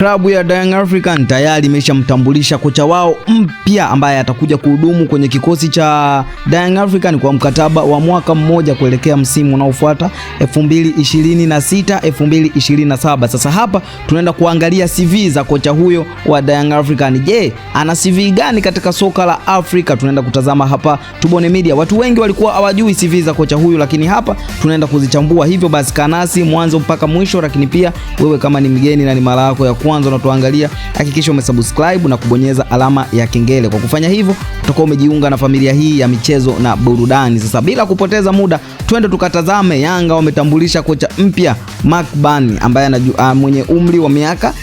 Klabu ya Young African tayari imeshamtambulisha kocha wao mpya ambaye atakuja kuhudumu kwenye kikosi cha Young African kwa mkataba wa mwaka mmoja kuelekea msimu unaofuata 2026-2027. Sasa hapa tunaenda kuangalia CV za kocha huyo wa Young African. Je, ana CV gani katika soka la Afrika? Tunaenda kutazama hapa Tubone Media. Watu wengi walikuwa hawajui CV za kocha huyu, lakini hapa tunaenda kuzichambua. Hivyo basi kanasi mwanzo mpaka mwisho, lakini pia wewe kama ni mgeni na ni mara yako ya kwanza unatuangalia, hakikisha umesubscribe na kubonyeza alama ya kengele. Kwa kufanya hivyo utakuwa umejiunga na familia hii ya michezo na burudani. Sasa bila kupoteza muda, twende tukatazame. Yanga wametambulisha kocha mpya Mark Burn ambaye mwenye umri wa miaka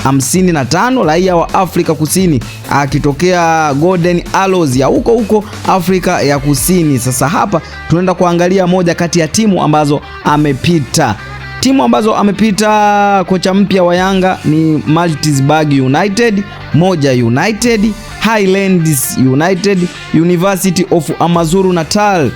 55, raia wa Afrika Kusini akitokea Golden Arrows ya huko Afrika ya Kusini. Sasa hapa tunaenda kuangalia moja kati ya timu ambazo amepita. Timu ambazo amepita kocha mpya wa Yanga ni Maritzburg United, Moja United, Highlands United, University of Amazulu Natal,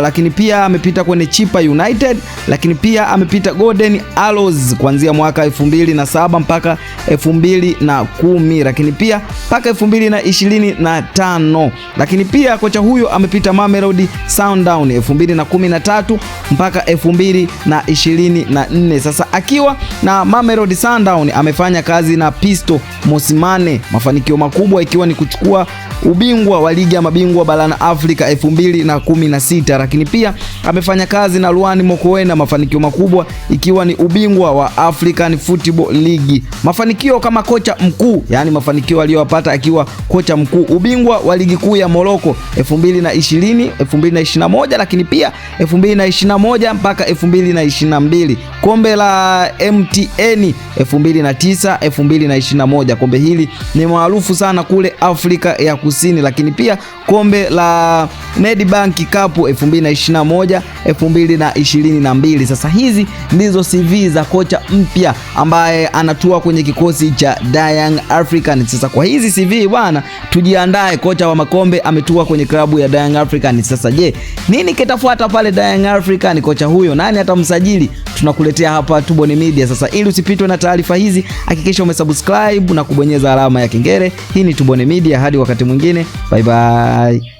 lakini pia amepita kwenye Chipa United, lakini pia amepita Golden Arrows kuanzia mwaka 2007 mpaka 2010, lakini pia mpaka 2025. Lakini pia kocha huyo amepita Mamelodi Sundowns 2013 mpaka 2024. Sasa akiwa na Mamelodi Sundowns amefanya kazi na Pisto Mosimane, mafanikio makubwa ikiwa ni kuchukua ubingwa wa ligi ya mabingwa barani Afrika 2016, lakini pia amefanya kazi na Luani Mokoena, mafanikio makubwa ikiwa ni ubingwa wa African Football League. Mafanikio kama kocha mkuu, yani mafanikio aliyopata akiwa kocha mkuu, ubingwa wa ligi kuu ya Morocco 2020, 2021, lakini pia 2021 mpaka 2022, kombe la MTN 2009, 2021. Kombe hili ni maarufu sana kule Afrika ya Kusini, lakini pia kombe la Nedbank Cup 2021, 2022. Sasa hizi ndizo CV za kocha mpya ambaye anatua kwenye kikosi cha Young African. Sasa kwa hizi CV bwana, tujiandae, kocha wa makombe ametua kwenye klabu ya Young African. Sasa je, nini kitafuata pale Young African? Kocha huyo nani atamsajili? Tunakuletea hapa Tubone Media. Sasa ili usipitwe na taarifa hizi, hakikisha umesubscribe na kubonyeza alama ya kengele. Hii ni Tubone Media, hadi wakati mwingine, bye bye.